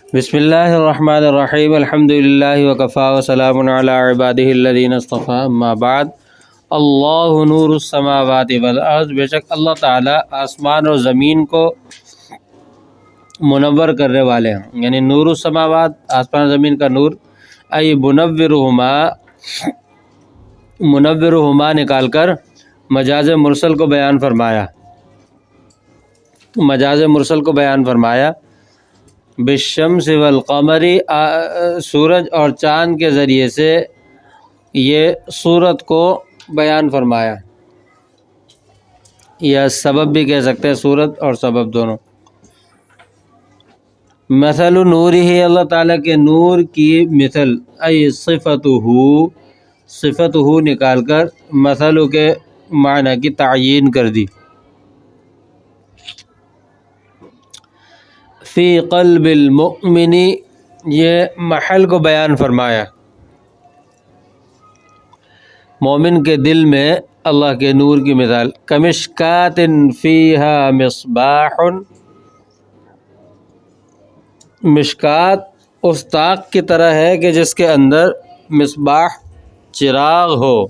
بسم اللہ الرحمن الرحیم الحمد للہ وکفا وسلام علی عبادہ الذین اصطفیٰ اما بعد اللہ نور السماوات والارض، بے شک اللہ تعالیٰ آسمان اور زمین کو منور کرنے والے ہیں، یعنی نور السماوات آسمان و زمین کا نور، ای منورہما نکال کر مجاز مرسل کو بیان فرمایا بالشمس والقمر، سورج اور چاند کے ذریعے سے یہ صورت کو بیان فرمایا، یا سبب بھی کہہ سکتے ہیں، صورت اور سبب دونوں۔ مثل نورہ، اللہ تعالیٰ کے نور کی مثل، ای صفتہ نکال کر مثل کے معنی کی تعیین کر دی۔ فی قلب المؤمن، یہ محل کو بیان فرمایا، مومن کے دل میں اللہ کے نور کی مثال۔ کمشکات فیہا مصباح، مشکات اس طاق کی طرح ہے کہ جس کے اندر مصباح چراغ ہو،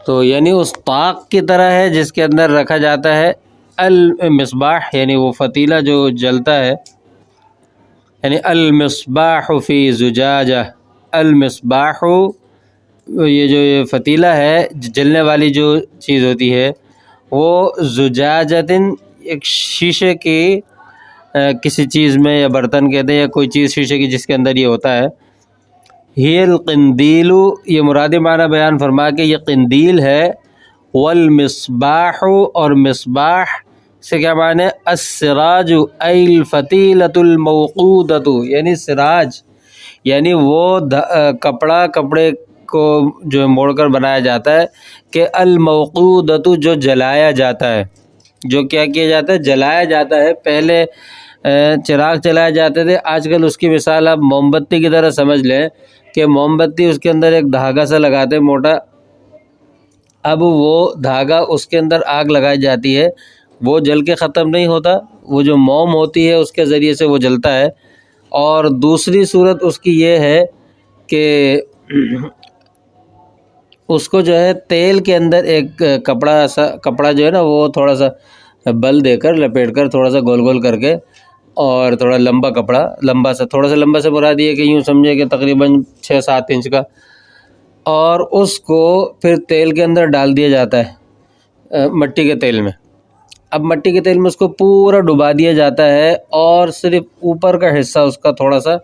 تو یعنی اس طاق کی طرح ہے جس کے اندر رکھا جاتا ہے المصباح، یعنی وہ فتیلہ جو جلتا ہے، یعنی المصباح فی زجاجہ، المصباح یہ فتیلہ ہے، جلنے والی جو چیز ہوتی ہے وہ زجاجتن، ایک شیشے کی کسی چیز میں، یا برتن کہتے ہیں، یا کوئی چیز شیشے کی جس کے اندر یہ ہوتا ہے۔ ہی القندیل، یہ مرادی معنی بیان فرما کہ یہ قندیل ہے۔ والمصباح، اور مصباح سے کیا معنی ہے؟ السراج ای الفتیلۃ الموقودۃ، یعنی سراج یعنی وہ کپڑے کو جو موڑ کر بنایا جاتا ہے، کہ الموقودۃ جو جلایا جاتا ہے، جو کیا کیا جاتا ہے؟ جلایا جاتا ہے۔ پہلے چراغ چلائے جاتے تھے، آج کل اس کی مثال آپ موم بتی کی طرح سمجھ لیں کہ موم بتی اس کے اندر ایک دھاگا سا لگاتے موٹا، اب وہ دھاگا اس کے اندر آگ لگائی جاتی ہے، وہ جل کے ختم نہیں ہوتا، وہ جو موم ہوتی ہے اس کے ذریعے سے وہ جلتا ہے۔ اور دوسری صورت اس کی یہ ہے کہ اس کو جو ہے تیل کے اندر ایک کپڑا جو ہے نا، وہ تھوڑا سا بل دے کر لپیٹ کر، تھوڑا سا گول گول کر کے، اور تھوڑا لمبا کپڑا، تھوڑا سا لمبا سے مراد یہ کہ یوں سمجھے کہ تقریباً 6-7 انچ کا، اور اس کو پھر تیل کے اندر ڈال دیا جاتا ہے، مٹی کے تیل میں۔ اب مٹی کے تیل میں اس کو پورا ڈبا دیا جاتا ہے، اور صرف اوپر کا حصہ اس کا تھوڑا سا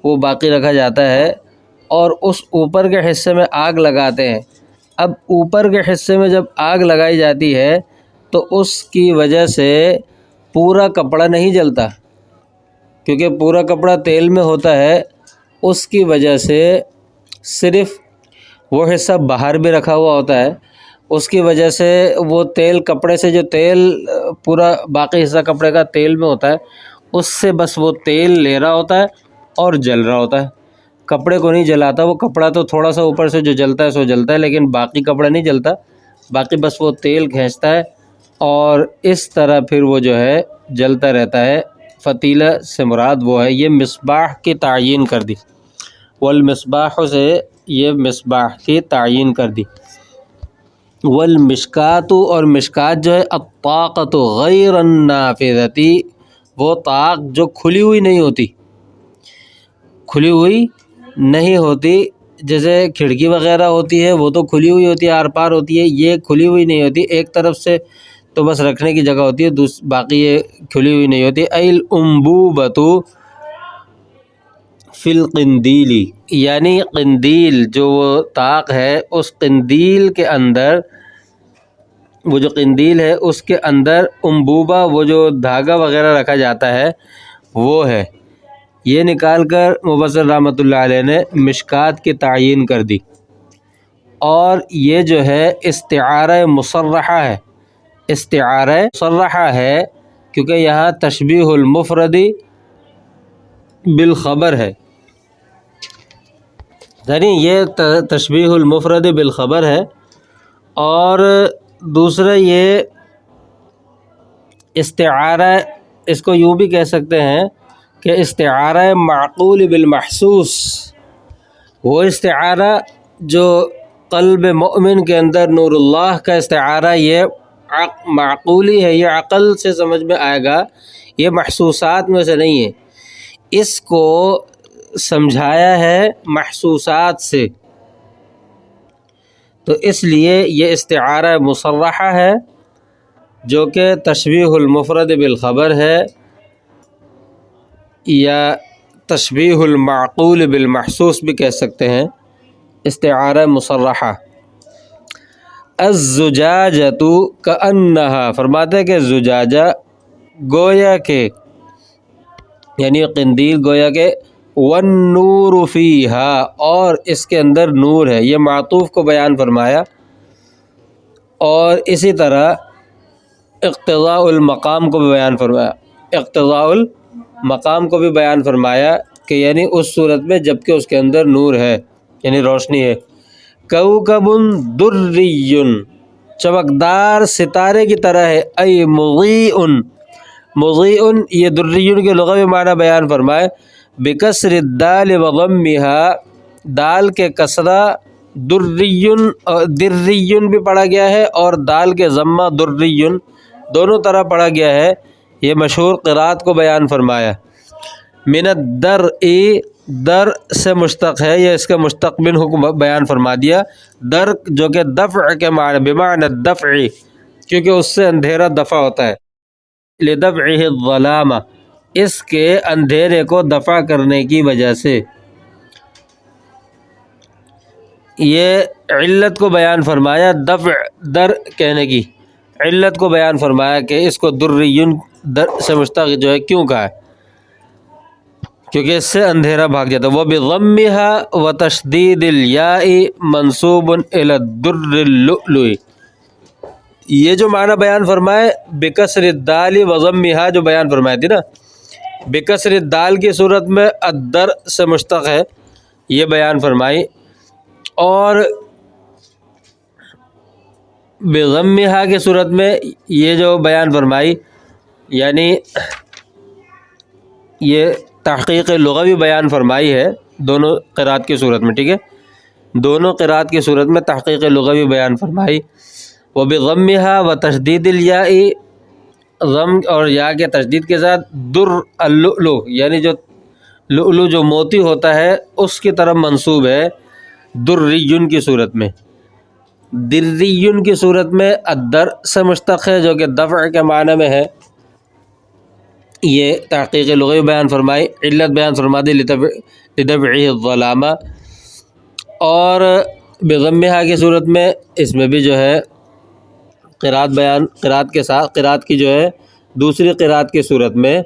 وہ باقی رکھا جاتا ہے، اور اس اوپر کے حصے میں آگ لگاتے ہیں۔ اب اوپر کے حصے میں جب آگ لگائی جاتی ہے تو اس کی وجہ سے پورا کپڑا نہیں جلتا، کیونکہ پورا کپڑا تیل میں ہوتا ہے، اس کی وجہ سے صرف وہ حصہ باہر بھی رکھا ہوا ہوتا ہے، اس کی وجہ سے وہ تیل کپڑے سے، جو تیل پورا باقی حصہ کپڑے کا تیل میں ہوتا ہے، اس سے بس وہ تیل لے رہا ہوتا ہے اور جل رہا ہوتا ہے، کپڑے کو نہیں جلاتا۔ وہ کپڑا تو تھوڑا سا اوپر سے جو جلتا ہے سو جلتا ہے، لیکن باقی کپڑا نہیں جلتا، باقی بس وہ تیل کھینچتا ہے، اور اس طرح پھر وہ جو ہے جلتا رہتا ہے۔ فتیلہ سے مراد وہ ہے، یہ مصباح کی تعیین کر دی، والمصباح سے یہ مصباح کی تعیین کر دی۔ والمشکات، اور مشکات جو ہے الطاقۃ غیر النافذۃ، وہ طاق جو کھلی ہوئی نہیں ہوتی، جیسے کھڑکی وغیرہ ہوتی ہے وہ تو کھلی ہوئی ہوتی ہے، آر پار ہوتی ہے، یہ کھلی ہوئی نہیں ہوتی، ایک طرف سے تو بس رکھنے کی جگہ ہوتی ہے، باقی یہ کھلی ہوئی نہیں ہوتی۔ ای الانبوبۃ فی القندیل، یعنی قندیل جو وہ طاق ہے، اس قندیل کے اندر، وہ جو قندیل ہے اس کے اندر انبوبہ، وہ جو دھاگا وغیرہ رکھا جاتا ہے وہ ہے۔ یہ نکال کر مفسر رحمۃ اللہ علیہ نے مشکات کی تعیین کر دی، اور یہ جو ہے استعارہ مصرحہ ہے، کیونکہ یہاں تشبیہ المفرد بالخبر ہے، یعنی یہ تشبیہ المفرد بالخبر ہے۔ اور دوسرا یہ استعارہ اس کو یوں بھی کہہ سکتے ہیں کہ استعارہ معقول بالمحسوس، وہ استعارہ جو قلب مؤمن کے اندر نور اللہ کا استعارہ، یہ معقولی ہے، یہ عقل سے سمجھ میں آئے گا، یہ محسوسات میں سے نہیں ہے، اس کو سمجھایا ہے محسوسات سے، تو اس لیے یہ استعارہ مصرحہ ہے جو کہ تشبیہ المفرد بالخبر ہے، یا تشبیہ المعقول بالمحسوس بھی کہہ سکتے ہیں، استعارہ مصرحہ۔ الزجاجۃ کأنہا، فرماتے ہیں کہ زجاجہ گویا کہ، یعنی قندیل گویا کہ، والنور فیہا، اور اس کے اندر نور ہے، یہ معطوف کو بیان فرمایا، اور اسی طرح اقتضاء المقام کو بھی بیان فرمایا، اقتضاء المقام کو بھی بیان فرمایا کہ یعنی اس صورت میں جب کہ اس کے اندر نور ہے، یعنی روشنی ہے۔ کوکب دری، چمکدار ستارے کی طرح ہے، ای مضیء، مضیء یہ دری کے لغوی معنی بیان فرمائے، بکسر الدال وضمها، دال کے کسرہ دری بھی پڑھا گیا ہے، اور دال کے ضمہ دری، دونوں طرح پڑھا گیا ہے، یہ مشہور قرات کو بیان فرمایا۔ من الدرء، در سے مشتق ہے، یہ اس کا مشتق منہ کو بیان فرما دیا، در جو کہ دفع کے معنی، بمعنی الدفع، کیونکہ اس سے اندھیرا دفع ہوتا ہے، لدفعہ الظلام، اس کے اندھیرے کو دفع کرنے کی وجہ سے۔ یہ علت کو بیان فرمایا، دفع در کہنے کی علت کو بیان فرمایا کہ اس کو دریون در سے مشتق جو ہے کیوں کہا ہے، کیونکہ اس سے اندھیرا بھاگ جاتا ہے۔ وَبِضَمِّهَا وَتَشْدِيدِ الْيَاءِ مَنْصُوبٌ إِلَى الدُّرِّ اللُّؤْلُؤِ، یہ جو معنی بیان فرمائے بکسر الدال وضمها جو بیان فرمائے تھی نا، بکسر الدال کی صورت میں الدر سے مشتق ہے، یہ بیان فرمائی، اور بضمها کی صورت میں یہ جو بیان فرمائی، یعنی یہ تحقیق لغوی بیان فرمائی ہے دونوں قرات کی صورت میں، ٹھیک ہے، دونوں قرات کی صورت میں تحقیق لغوی بیان فرمائی۔ وبضمها وتشدید الیاء، ضم اور یا کے تشدید کے ساتھ، در اللؤلؤ، یعنی جو لؤلؤ جو موتی ہوتا ہے اس کی طرف منسوب ہے، دریون کی صورت میں، دریون کی صورت میں الدر سے مشتق ہے جو کہ دفع کے معنی میں ہے، یہ تحقیق لغوی بیان فرمائی، علت بیان فرما دی لدفعہ الظلام، اور بضمها کی صورت میں اس میں بھی جو ہے قرات بیان، قرات کے ساتھ، قرات کی جو ہے دوسری قرات کی صورت میں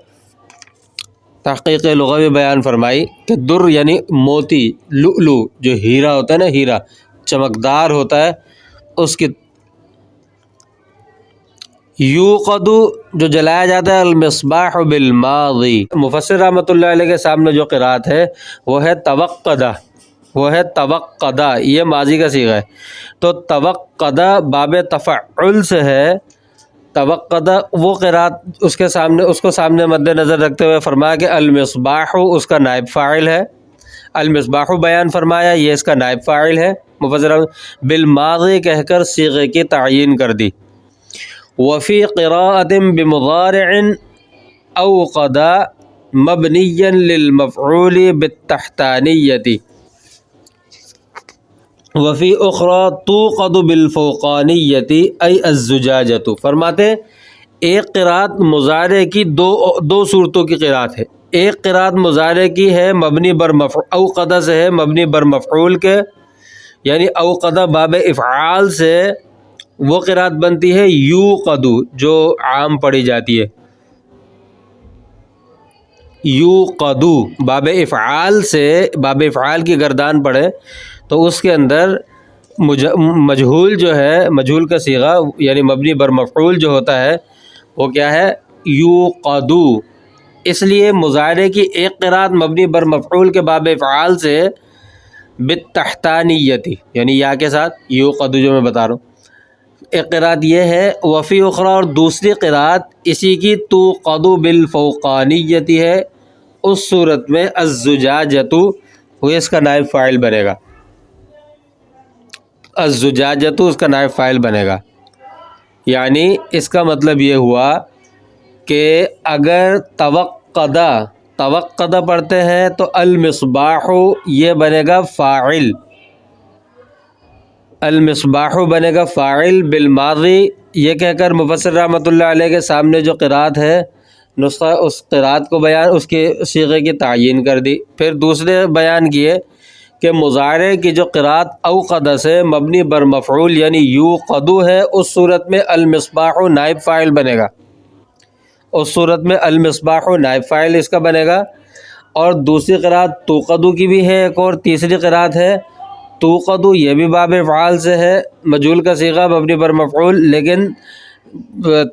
تحقیق لغوی بیان فرمائی کہ در یعنی موتی، لؤلؤ جو ہیرا ہوتا ہے نا، ہیرا چمکدار ہوتا ہے، اس کی یوقد جو جلایا جاتا ہے، المصباح بالماضی، مفسر رحمۃ اللہ علیہ کے سامنے جو قرات ہے وہ ہے توقدہ، وہ ہے توقدہ، یہ ماضی کا صیغہ ہے، تو توقدہ باب تفعل سے ہے، توقدہ وہ قرات اس کے سامنے، اس کو سامنے مد نظر رکھتے ہوئے فرمایا کہ المصباح اس کا نائب فاعل ہے، المصباح بیان فرمایا، یہ اس کا نائب فاعل ہے، مفسر بالماضی کہہ کر صیغے کی تعیین کر دی۔ وفی قراءۃ بمضارع اوقد مبنیا للمفعول بالتحتانیۃ، وفی اخری توقد بالفوقانیۃ ای الزجاجۃ، فرماتے ایک قراءت مضارع کی دو صورتوں کی قراءت ہے، ایک قراءت مضارع کی ہے مبنی بر مفعول، اوقدہ سے ہے مبنی بر مفعول کے، یعنی اوقدہ باب افعال سے وہ قراءت بنتی ہے یوقد جو عام پڑھی جاتی ہے، یوقد باب افعال سے، باب افعال کی گردان پڑھے تو اس کے اندر مجہول جو ہے، مجہول کا صیغہ یعنی مبنی بر مفعول جو ہوتا ہے وہ کیا ہے، یوقد، اس لیے مضارع کی ایک قراءت مبنی بر مفعول کے باب افعال سے بالتحتانیۃ، یعنی یا کے ساتھ، یوقد جو میں بتا رہا ہوں، ایک قرات یہ ہے، وفی اخری اور دوسری قرات اسی کی توقد بالفوقانیت ہے، اس صورت میں الزجاجۃ وہ اس کا نائب فاعل بنے گا، الزجاجۃ اس کا نائب فاعل بنے گا۔ یعنی اس کا مطلب یہ ہوا کہ اگر توقد پڑھتے ہیں تو المصباح یہ بنے گا فاعل، المصباح بنے گا فاعل بالماضی، یہ کہہ کر مفسر رحمۃ اللہ علیہ کے سامنے جو قرات ہے نسخہ، اس قرات کو بیان، اس کے صیغے کی تعیین کر دی۔ پھر دوسرے بیان کیے کہ مضارع کی جو قرات اوقد سے مبنی بر مفعول یعنی یوقد ہے، اس صورت میں المصباح نائب فاعل بنے گا، اس صورت میں المصباح نائب فاعل اس کا بنے گا۔ اور دوسری قرات توقد کی بھی ہے، ایک اور تیسری قرات ہے توقد، یہ بھی باب افعال سے ہے، مجہول کا صیغہ مبنی پر مفعول لیکن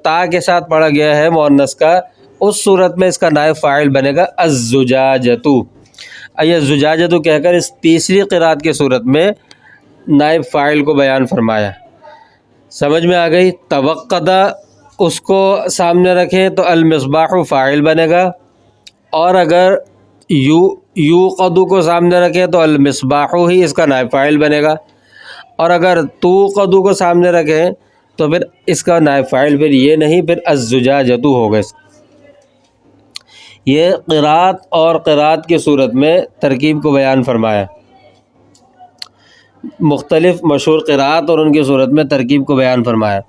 تا کے ساتھ پڑھا گیا ہے مؤنث کا، اس صورت میں اس کا نائب فاعل بنے گا الزجاجۃ۔ یہ زجاجۃ کہہ کر اس تیسری قرات کے صورت میں نائب فاعل کو بیان فرمایا۔ سمجھ میں آ گئی؟ توقدہ اس کو سامنے رکھیں تو المصباح فاعل بنے گا، اور اگر یوقد کو سامنے رکھیں تو المصباح ہی اس کا نائب فاعل بنے گا، اور اگر توقد کو سامنے رکھیں تو پھر اس کا نائب فاعل پھر یہ نہیں، پھر الزجاجۃ ہوگا۔ یہ قرات اور قرات کی صورت میں ترکیب کو بیان فرمایا، مختلف مشہور قرات اور ان کی صورت میں ترکیب کو بیان فرمایا۔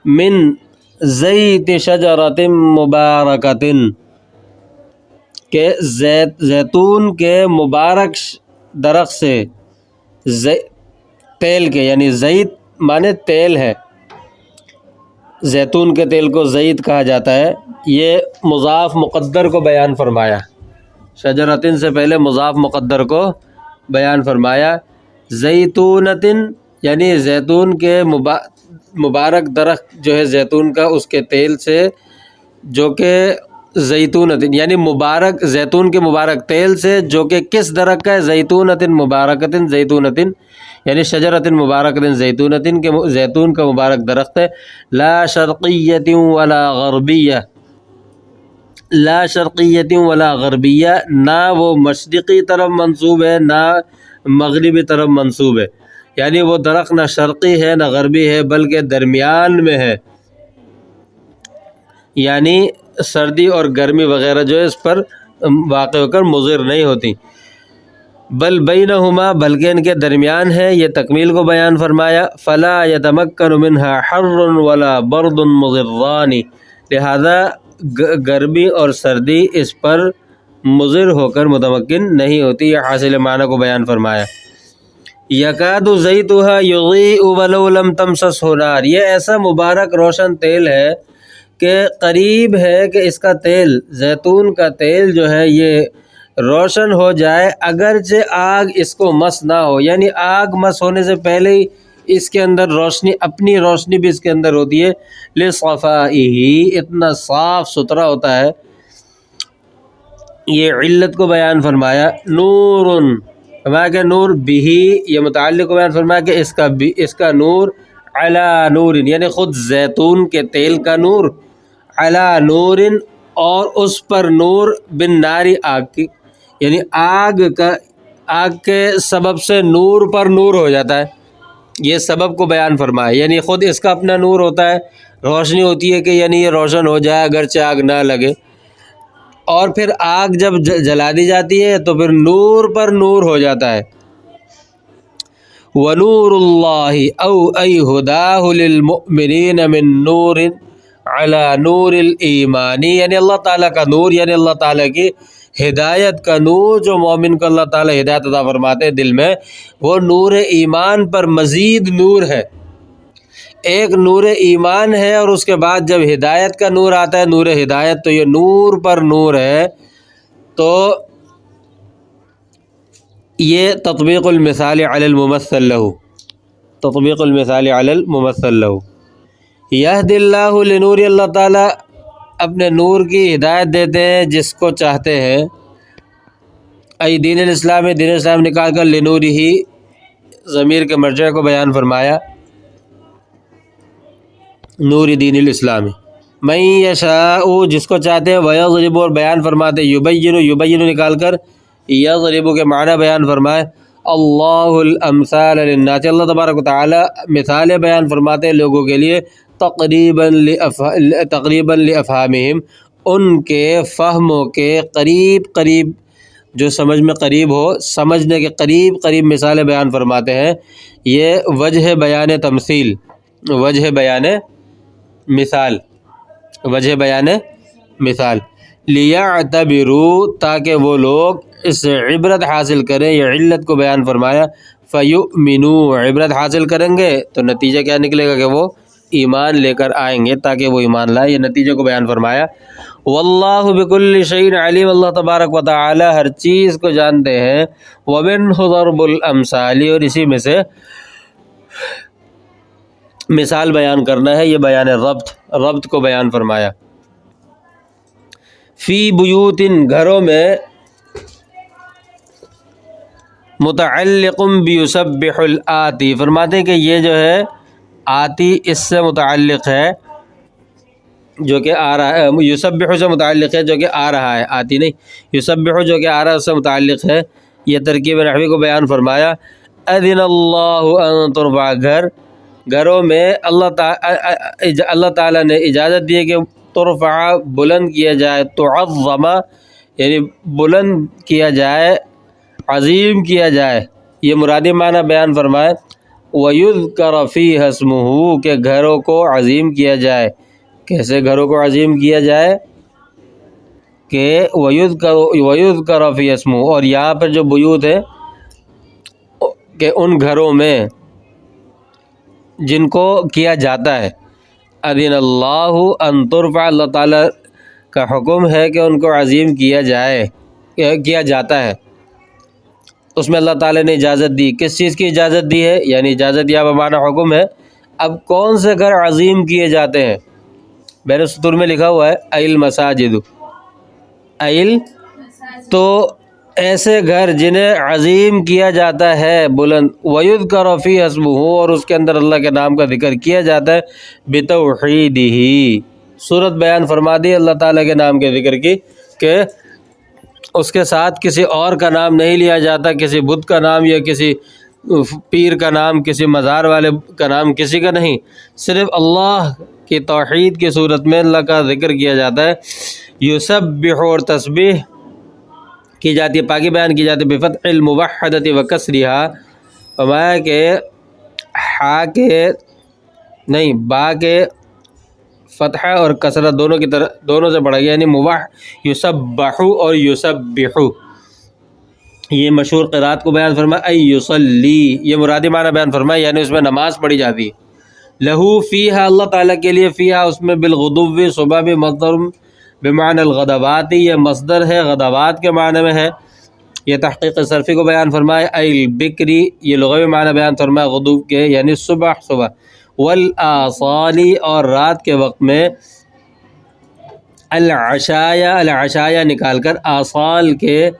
من زیت شجرۃ مبارکۃ، کہ زیتون کے مبارک درخت سے، تیل کے، یعنی زیت مانے تیل ہے، زیتون کے تیل کو زیت کہا جاتا ہے، یہ مضاف مقدر کو بیان فرمایا، شجرۃ سے پہلے مضاف مقدر کو بیان فرمایا۔ زیتونۃ یعنی زیتون کے مبارک درخت جو ہے زیتون کا، اس کے تیل سے، جو کہ زیتونۃ یعنی مبارک، زیتون کے مبارک تیل سے جو کہ کس درخت کا ہے؟ زیتونۃ مبارکۃ، زیتونۃ یعنی شجرۃ مبارکۃ زیتونۃ کے زیتون کا مبارک درخت ہے۔ لا شرقیۃ ولا غربیہ، لا شرقیۃ ولا غربیہ، نہ وہ مشرقی طرف منسوب ہے نہ مغربی طرف منسوب ہے، یعنی وہ درخت نہ شرقی ہے نہ غربی ہے بلکہ درمیان میں ہے، یعنی سردی اور گرمی وغیرہ جو ہے اس پر واقع ہو کر مضر نہیں ہوتی، بل بینہما بلکہ ان کے درمیان ہے، یہ تکمیل کو بیان فرمایا۔ فلا یتمکن منها حر ولا برد مضران، لہذا گرمی اور سردی اس پر مضر ہو کر متمکن نہیں ہوتی، یہ حاصل معنی کو بیان فرمایا۔ یکاد زیتها یضیء ولو لم تمسسه نار، یہ ایسا مبارک روشن تیل ہے کہ قریب ہے کہ اس کا تیل، زیتون کا تیل جو ہے یہ روشن ہو جائے اگرچہ آگ اس کو مس نہ ہو، یعنی آگ مس ہونے سے پہلے ہی اس کے اندر روشنی، اپنی روشنی بھی اس کے اندر ہوتی ہے، لصفائہ اتنا صاف ستھرا ہوتا ہے۔ یہ علت کو بیان فرمایا۔ نور فرمایا کہ نور بھی، یہ متعلق کو بیان فرمایا کہ اس کا نور علی نور یعنی خود زیتون کے تیل کا نور، علی نور اور اس پر نور، بالنار آگ کی، یعنی آگ کے سبب سے نور پر نور ہو جاتا ہے، یہ سبب کو بیان فرمایا، یعنی خود اس کا اپنا نور ہوتا ہے، روشنی ہوتی ہے کہ یعنی یہ روشن ہو جائے اگرچہ آگ نہ لگے، اور پھر آگ جب جلا دی جاتی ہے تو پھر نور پر نور ہو جاتا ہے۔ وَنُورُ اللَّهِ أَوْ أَيْ هُدَاهُ لِلْمُؤْمِنِينَ مِن نُورٍ عَلَى نُورِ الْإِيمَانِ، یعنی اللہ تعالیٰ کا نور، یعنی اللہ تعالیٰ کی ہدایت کا نور، جو مومن کو اللہ تعالیٰ ہدایت عطا فرماتے ہیں دل میں، وہ نور ایمان پر مزید نور ہے۔ ایک نور ایمان ہے اور اس کے بعد جب ہدایت کا نور آتا ہے، نور ہدایت، تو یہ نور پر نور ہے۔ تو یہ تطبیق المثال علی الممثل لہ، تطبیق المثال علی الممثل لہ۔ یہد اللہ لنور، اللہ تعالیٰ اپنے نور کی ہدایت دیتے ہیں جس کو چاہتے ہیں، ای دین الاسلام، دین اسلام نکال کر لنور ہی ضمیر کے مرجع کو بیان فرمایا۔ نور دین الاسلامی من یشاء جس کو چاہتے ہیں ویضرب اور بیان فرماتے ہیں یبین نکال کر یضرب کے معنی بیان فرمائے اللہ الامثال للناس اللہ تبارک و تعالی مثالیں بیان فرماتے ہیں لوگوں کے لیے تقریبا لافہامہم ان کے فہموں کے قریب جو سمجھ میں قریب ہو سمجھنے کے قریب مثالیں بیان فرماتے ہیں. یہ وجہ بیان تمثیل وجہ بیان مثال لیعتبروا تاکہ وہ لوگ اس عبرت حاصل کریں. یہ علت کو بیان فرمایا فیؤمنوا عبرت حاصل کریں گے تو نتیجہ کیا نکلے گا کہ وہ ایمان لے کر آئیں گے تاکہ وہ ایمان لائے. یہ نتیجے کو بیان فرمایا. واللہ بکل شیء علیم اللہ تبارک و تعالی ہر چیز کو جانتے ہیں. ومنہ ضرب الامثال اور اسی میں سے مثال بیان کرنا ہے. یہ بیان ربط کو بیان فرمایا. فی بیوت گھروں میں متعلق بیسبح الآتی فرماتے ہیں کہ یہ جو ہے آتی اس سے متعلق ہے جو کہ آ رہا ہے. یسبح سے متعلق ہے جو کہ آ رہا ہے آتی نہیں یسبح جو کہ آ رہا ہے اس سے متعلق ہے. یہ ترکیب نحوی کو بیان فرمایا. اذن اللہ ان ترفع گھروں میں اللہ تعالیٰ نے اجازت دی ہے کہ ترفع بلند کیا جائے تعظم یعنی بلند کیا جائے عظیم کیا جائے. یہ مرادی معنی بیان فرمائے. وَيُذْكَرَ فِيهَا اسْمُهُ کہ گھروں کو عظیم کیا جائے. کیسے گھروں کو عظیم کیا جائے کہ وَيُذْكَرَ فِيهَا اسْمُهُ اور یہاں پر جو بیوت ہے کہ ان گھروں میں جن کو کیا جاتا ہے. اذن اللہ ان ترفع اللہ تعالیٰ کا حکم ہے کہ ان کو عظیم کیا جاتا ہے. اس میں اللہ تعالیٰ نے اجازت دی. کس چیز کی اجازت دی ہے؟ یعنی اجازت یا بمعنی حکم ہے. اب کون سے گھر عظیم کیے جاتے ہیں؟ بین السطور میں لکھا ہوا ہے ایل مساجد ایل تو ایسے گھر جنہیں عظیم کیا جاتا ہے بلند. وَيُذْكَرَ فِيهَا اسْمُهُ اور اس کے اندر اللہ کے نام کا ذکر کیا جاتا ہے. بِتَوْحِيدِهِ صورت بیان فرما دی اللہ تعالیٰ کے نام کے ذکر کی کہ اس کے ساتھ کسی اور کا نام نہیں لیا جاتا. کسی بت کا نام یا کسی پیر کا نام کسی مزار والے کا نام کسی کا نہیں. صرف اللہ کی توحید کی صورت میں اللہ کا ذکر کیا جاتا ہے. یسبح اور تسبیح کی جاتی ہے پاکی بیان کی جاتی ہے. بفتح الموحدۃ وکسرها فرمایا کہ با کے فتح اور کسرت دونوں سے پڑھا گیا یعنی یسبح اور یسبح. یہ مشہور قرات کو بیان فرمایا ای یصلی یہ مرادی معنی بیان فرمایا یعنی اس میں نماز پڑھی جاتی ہے. لہو فیہا اللہ تعالیٰ کے لیے فیہا اس میں بالغدو صبح بھی مصدر بمعنی الغدوات یہ مصدر ہے غدوات کے معنی میں ہے. یہ تحقیق صرفی کو بیان فرمایا ای البکری یہ لغوی معنی بیان فرمایا غدو کے یعنی صبح والآصالی اور رات کے وقت میں. العشایا نکال کر آصال کے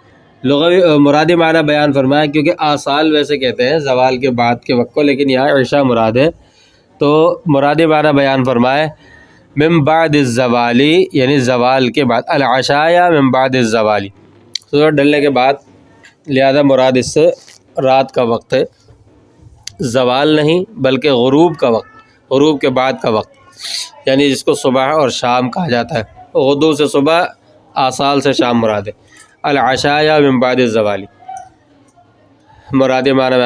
لغوی مرادی معنی بیان فرمایا کیونکہ آصال ویسے کہتے ہیں زوال کے بعد کے وقت کو لیکن یہاں عشاء مراد ہے تو مرادی معنی بیان فرمائے. من بعد الزوالی یعنی زوال کے بعد. العشایا من بعد الزوالی سورج ڈلنے کے بعد لہذا مراد اس سے رات کا وقت ہے زوال نہیں بلکہ غروب کا وقت غروب کے بعد کا وقت یعنی جس کو صبح اور شام کہا جاتا ہے. غدو سے صبح آصال سے شام مراد ہے. العشایا من بعد الزوالی مراد معنی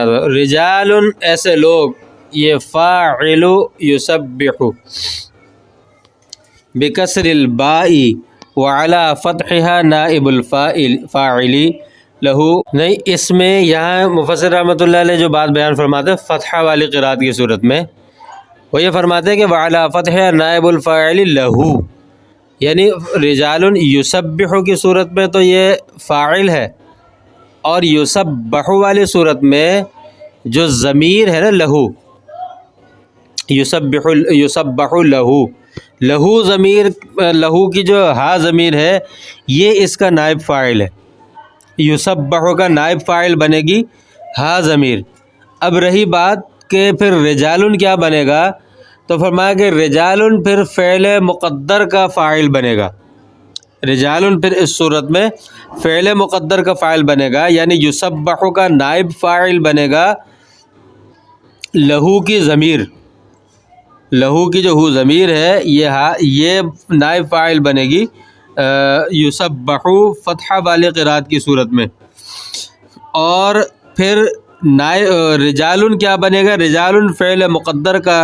رجال ایسے لوگ. یہ فاعل یسبح بکسر الباء وعلی فتحها نائب الفاعل لہو نہیں اس میں یہاں مفسر رحمۃ اللہ علیہ جو بات بیان فرماتے ہیں فتحہ والی قرات کی صورت میں وہ یہ فرماتے ہیں کہ وعلی فتحها نائب الفاعل لہو یعنی رجال یسبح کی صورت میں تو یہ فاعل ہے اور یسبح والی صورت میں جو ضمیر ہے نا لہو یسبح لہو ضمیر لہو کی جو ہا ضمیر ہے یہ اس کا نائب فاعل ہے. یسبح کا نائب فاعل بنے گی ہا ضمیر. اب رہی بات کہ پھر رجال کیا بنے گا تو فرمایا کہ رجال پھر فعل مقدر کا فاعل بنے گا، رجال پھر اس صورت میں فعل مقدر کا فاعل بنے گا، یعنی یسبح کا نائب فاعل بنے گا لہو کی ضمیر، لہو کی جو ہو ضمیر ہے یہ نائب فاعل بنے گی یسبح فتحہ والے قرات کی صورت میں، اور پھر رجال کیا بنے گا، رجال فعل مقدر کا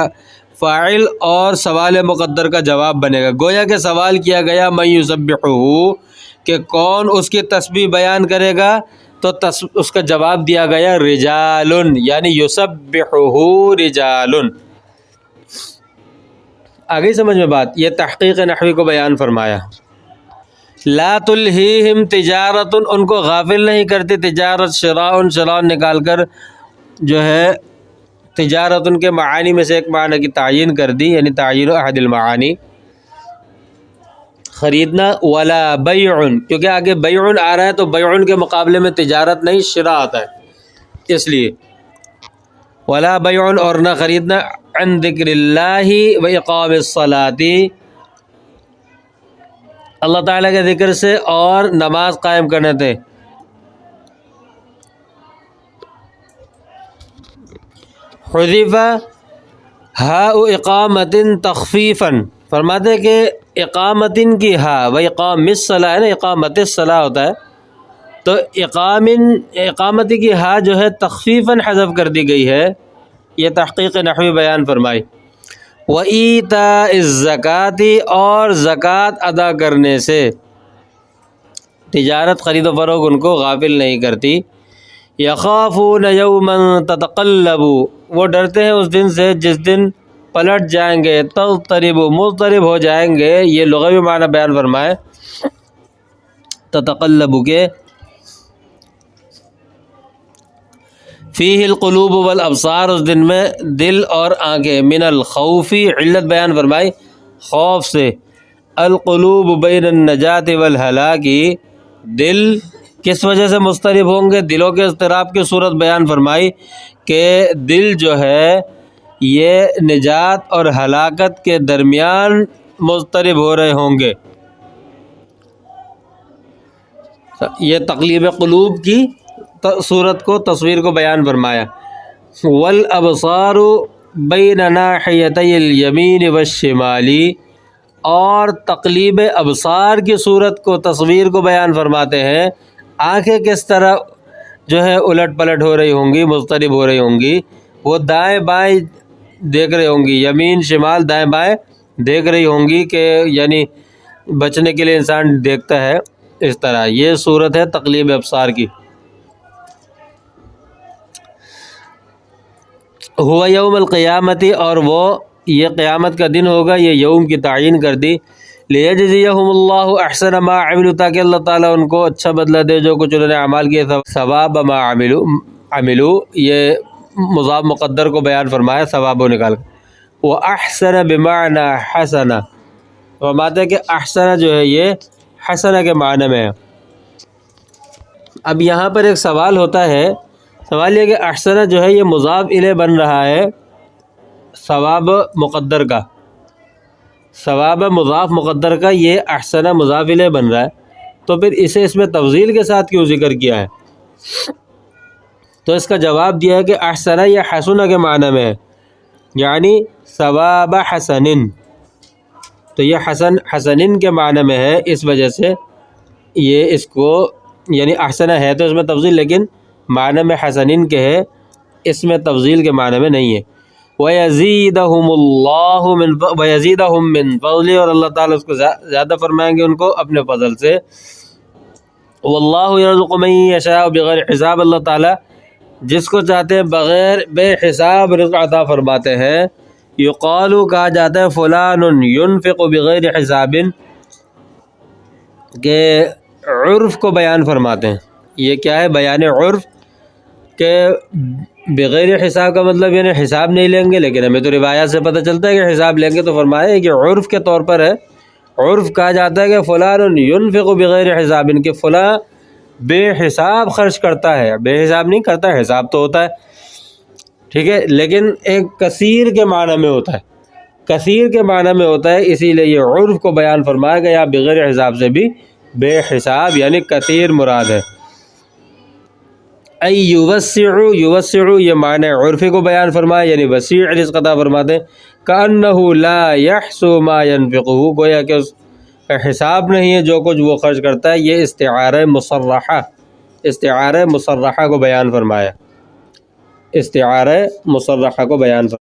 فاعل اور سوال مقدر کا جواب بنے گا، گویا کہ سوال کیا گیا من یسبحہ کہ کون اس کی تسبیح بیان کرے گا، تو اس کا جواب دیا گیا رجال، یعنی یسبحہ رجال۔ آگے سمجھ میں بات، یہ تحقیق نحوی کو بیان فرمایا۔ لا تلہیہم تجارت، ان کو غافل نہیں کرتی تجارت، شراء نکال کر جو ہے تجارت ان کے معانی میں سے ایک معنی کی تعین کر دی، یعنی تعین احد المعانی، خریدنا، ولا بیع، کیونکہ آگے بیع آ رہا ہے تو بیع کے مقابلے میں تجارت نہیں شراء آتا ہے، اس لیے ولا بیع، اور نہ خریدنا، عن ذکر اللہ و اقام الصلاۃ، اللہ تعالیٰ کے ذکر سے اور نماز قائم کرنے تھے۔ حذف ہاء اقامت تخفیفا، فرماتے کہ اقامتن کی ہا و اقام الصلاۃ ہے نا، اقامت الصلاۃ ہوتا ہے، تو اقامتی کی ہا جو ہے تخفیفاً حذف کر دی گئی ہے، یہ تحقیق نحوی بیان فرمائی۔ وَإِيتَاءِ الزَّكَاةِ، اور زکوٰۃ ادا کرنے سے، تجارت خرید و فروخت ان کو غافل نہیں کرتی۔ يَخَافُونَ يَوْمًا تَتَقَلَّبُ، وہ ڈرتے ہیں اس دن سے جس دن پلٹ جائیں گے، تضطرب، مضطرب ہو جائیں گے، یہ لغوی معنی بیان فرمائے تتقلب کے، فیہ القلوب والابصار، اس دن میں دل اور آنکھیں، من الخوف، علت بیان فرمائی خوف سے، القلوب بین النجات والہلاک، دل کس وجہ سے مضطرب ہوں گے، دلوں کے اضطراب کی صورت بیان فرمائی کہ دل جو ہے یہ نجات اور ہلاکت کے درمیان مضطرب ہو رہے ہوں گے، یہ تقلیب قلوب کی صورت کو، تصویر کو بیان فرمایا۔ والابصار بین ناحیتی الیمین والشمال، اور تقلیب ابصار کی صورت کو، تصویر کو بیان فرماتے ہیں، آنکھیں کس طرح جو ہے الٹ پلٹ ہو رہی ہوں گی، مضطرب ہو رہی ہوں گی، وہ دائیں بائیں دیکھ رہی ہوں گی، یمین شمال دائیں بائیں دیکھ رہی ہوں گی، کہ یعنی بچنے کے لیے انسان دیکھتا ہے اس طرح، یہ صورت ہے تقلیب ابصار کی۔ ہوا یوم القیامتی، اور وہ یہ قیامت کا دن ہوگا، یہ یوم کی تعین کر دی، لیجزیہم اللہ احسن ما عملوا، تاکہ اللہ تعالیٰ ان کو اچھا بدلہ دے جو کچھ انہوں نے اعمال کیے، ثواب ما عملوا، یہ مضاف مقدر کو بیان فرمایا، ثواب و نکال کر، وہ احسن بمعنی حسن، فرماتے ہیں کہ احسن جو ہے یہ حسن کے معنی میں ہے۔ اب یہاں پر ایک سوال ہوتا ہے، سوال یہ کہ احسن جو ہے یہ مضاف الیہ بن رہا ہے ثواب مقدر کا، ثواب مضاف مقدر کا، یہ احسن مضاف الیہ بن رہا ہے، تو پھر اسے اس میں تفضیل کے ساتھ کیوں ذکر کیا ہے؟ تو اس کا جواب دیا ہے کہ احسن یا حسن کے معنی میں ہے، یعنی ثواب حسن، تو یہ حسن کے معنی میں ہے، اس وجہ سے یہ اس کو، یعنی احسن ہے تو اس میں تفضیل، لیکن معنی میں حسن کے ہے، اس میں تفضیل کے معنی میں نہیں ہے۔ وَيَزِيدَهُمُ اللَّهُ مِن فَضْلِهِ، اور اللہ تعالیٰ اس کو زیادہ فرمائیں گے ان کو اپنے فضل سے۔ وَاللَّهُ يَرْزُقُ مَن يَشَاءُ بِغَيْرِ حساب، اللہ تعالیٰ جس کو چاہتے ہیں بغیر بے حساب رزق عطا فرماتے ہیں۔ یقال، کہا جاتا ہے، فلان ينفق بغیر حساب، کہ عرف کو بیان فرماتے ہیں، یہ کیا ہے، بیان عرف، کہ بغیر حساب کا مطلب یعنی حساب نہیں لیں گے، لیکن ہمیں تو روایات سے پتہ چلتا ہے کہ حساب لیں گے، تو فرمایا کہ عرف کے طور پر ہے، عرف کہا جاتا ہے کہ فلان ينفق بغیر حساب، کہ فلاں بے حساب خرچ کرتا ہے، بے حساب نہیں کرتا، حساب تو ہوتا ہے، ٹھیک ہے، لیکن ایک کثیر کے معنی میں ہوتا ہے، کثیر کے معنی میں ہوتا ہے، اسی لیے یہ عرف کو بیان فرمایا گیا، بغیر حساب سے بھی بے حساب یعنی کثیر مراد ہے۔ ای یوسع، یوسع یہ معنی عرفی کو بیان فرمایا یعنی وسیع رزق عطا فرماتے ہیں۔ کأنہ لا یحصو ما ینفقہ، گویا کہ اس کا حساب نہیں ہے جو کچھ وہ خرچ کرتا ہے۔ یہ استعارہ مصرحہ، استعارہ مصرحہ کو بیان فرمایا، استعارہ مصرحہ کو بیان فرمایا۔